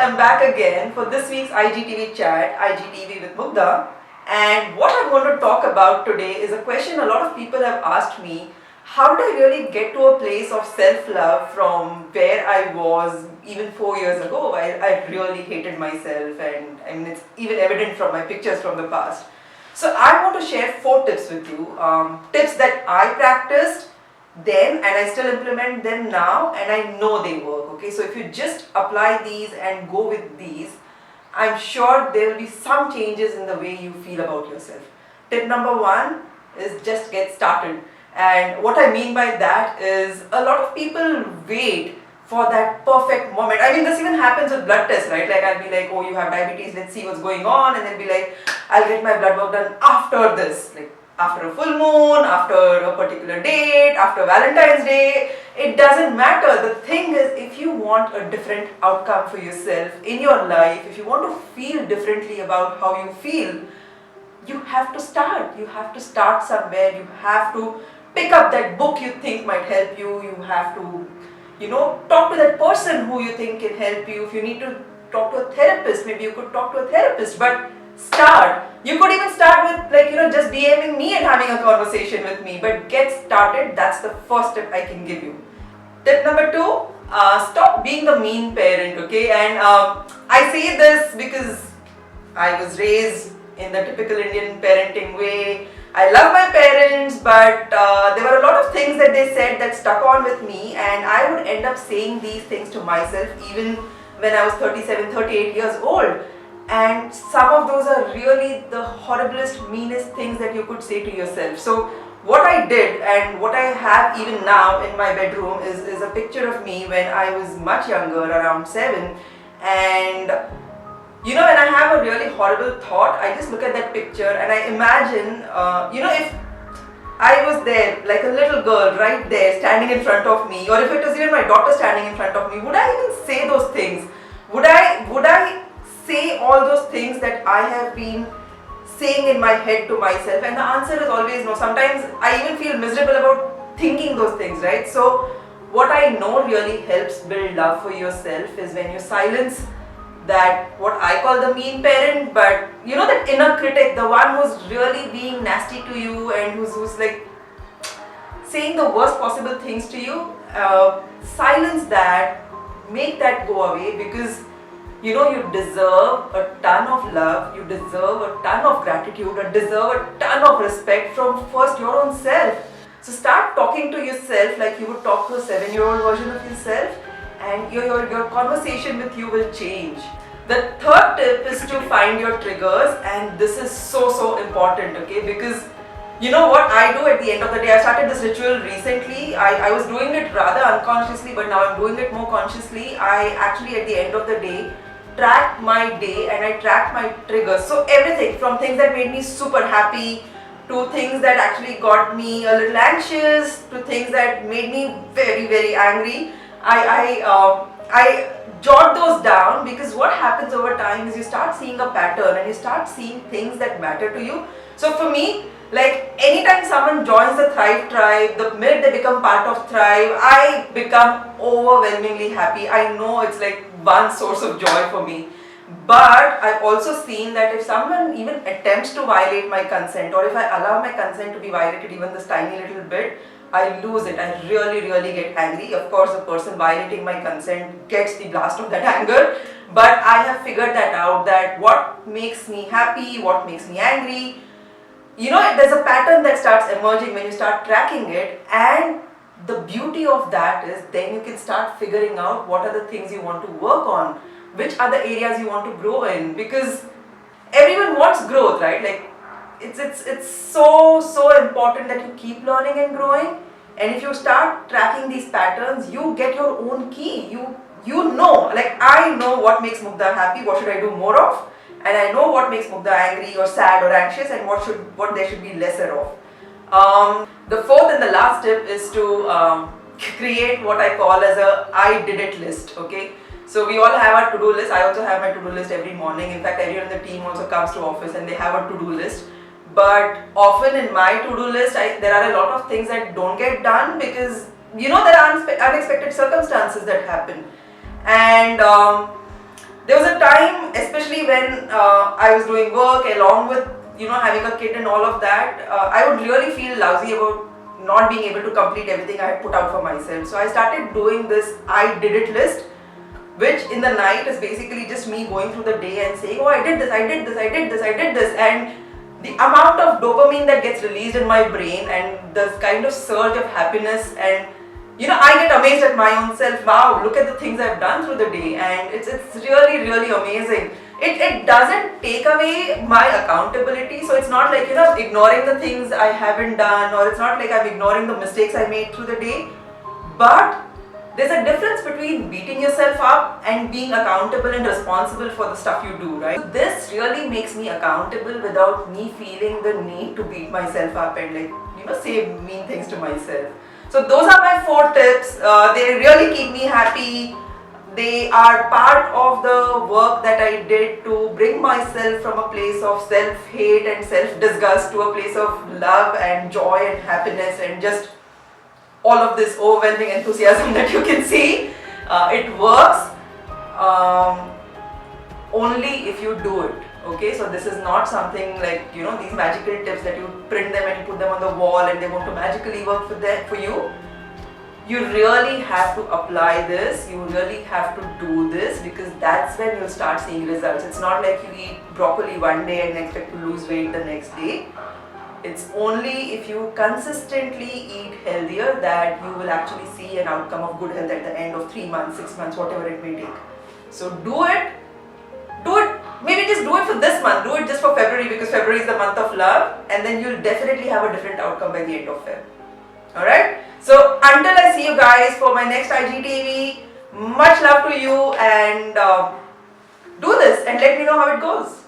I'm back again for this week's IGTV chat, IGTV with Mugdha. And what I'm going to talk about today is a question a lot of people have asked me. How did I really get to a place of self-love from where I was even 4 years ago? I really hated myself, and I mean, it's even evident from my pictures from the past. So I want to share 4 tips with you. Tips that I practiced then and I still implement them now, and I know they work. Okay, so if you just apply these and go with these, I'm sure there will be some changes in the way you feel about yourself. Tip number 1 is just get started. And what I mean by that is a lot of people wait for that perfect moment. I mean, this even happens with blood tests, right? Like, I'll be like, oh, you have diabetes, let's see what's going on, and then be like, I'll get my blood work done after this, like after a full moon, after a particular date, after Valentine's Day. It doesn't matter. The thing is, if you want a different outcome for yourself in your life, if you want to feel differently about how you feel, you have to start. You have to start somewhere. You have to pick up that book you think might help you. You have to, talk to that person who you think can help you. If you need to talk to a therapist, maybe you could talk to a therapist, but start. You could even start with just DMing me and having a conversation with me, but get started. That's the first tip I can give you. Tip number 2, stop being the mean parent, okay? And I say this because I was raised in the typical Indian parenting way. I love my parents, but there were a lot of things that they said that stuck on with me, and I would end up saying these things to myself even when I was 37, 38 years old. And some of those are really the horriblest, meanest things that you could say to yourself. So what I did, and what I have even now in my bedroom, is a picture of me when I was much younger, around 7. And when I have a really horrible thought, I just look at that picture and I imagine, if I was there, like a little girl right there standing in front of me, or if it was even my daughter standing in front of me, would I even say those things? Would I say all those things that I have been saying in my head to myself? And the answer is always no. Sometimes I even feel miserable about thinking those things, right? So what I know really helps build love for yourself is when you silence that, what I call the mean parent, but that inner critic, the one who's really being nasty to you and who's like saying the worst possible things to you. Silence that, make that go away, because you deserve a ton of love, you deserve a ton of gratitude, you deserve a ton of respect from first your own self. So start talking to yourself like you would talk to a 7-year-old version of yourself, and your conversation with you will change. The third tip is to find your triggers, and this is so important, okay? Because what I do at the end of the day, I started this ritual recently. I was doing it rather unconsciously, but now I'm doing it more consciously. I actually, at the end of the day, track my day and I track my triggers. So everything from things that made me super happy to things that actually got me a little anxious to things that made me very angry. I jot those down, because what happens over time is you start seeing a pattern and you start seeing things that matter to you. So for me, like anytime someone joins the Thrive tribe, the minute they become part of Thrive, I become overwhelmingly happy. I know it's like one source of joy for me. But I've also seen that if someone even attempts to violate my consent, or if I allow my consent to be violated even this tiny little bit, I lose it. I really get angry. Of course, the person violating my consent gets the blast of that anger. But I have figured that out, that what makes me happy, what makes me angry, there's a pattern that starts emerging when you start tracking it. And the beauty of that is then you can start figuring out what are the things you want to work on, which are the areas you want to grow in, because everyone wants growth, right? Like it's so important that you keep learning and growing. And if you start tracking these patterns, you get your own key. Like I know what makes Mugdha happy, what should I do more of, and I know what makes Mugdha angry or sad or anxious, and what there should be lesser of. The fourth and the last tip is to create what I call as a I did it list, okay? So we all have our to-do list. I also have my to-do list every morning. In fact, everyone in the team also comes to office and they have a to-do list. But often in my to-do list, there are a lot of things that don't get done because, there are unexpected circumstances that happen. And There was a time, especially when I was doing work along with having a kid and all of that, I would really feel lousy about not being able to complete everything I had put out for myself. So I started doing this I did it list, which in the night is basically just me going through the day and saying, oh, I did this, I did this, I did this, I did this, and the amount of dopamine that gets released in my brain and this kind of surge of happiness, and I get amazed at my own self. Wow, look at the things I've done through the day, and it's really, really amazing. It doesn't take away my accountability, so it's not like ignoring the things I haven't done, or it's not like I'm ignoring the mistakes I made through the day. But there's a difference between beating yourself up and being accountable and responsible for the stuff you do, right? So this really makes me accountable without me feeling the need to beat myself up and say mean things to myself. So those are my 4 tips. They really keep me happy. They are part of the work that I did to bring myself from a place of self-hate and self-disgust to a place of love and joy and happiness and just all of this overwhelming enthusiasm that you can see. It works only if you do it. Okay, so this is not something like these magical tips that you print them and you put them on the wall and they're going to magically work for you. You really have to apply this. You really have to do this, because that's when you'll start seeing results. It's not like you eat broccoli one day and expect to lose weight the next day. It's only if you consistently eat healthier that you will actually see an outcome of good health at the end of 3 months, 6 months, whatever it may take. So do it. Maybe just do it for this month. Do it just for February, because February is the month of love, and then you'll definitely have a different outcome by the end of Feb. Alright? So until I see you guys for my next IGTV, much love to you, and do this and let me know how it goes.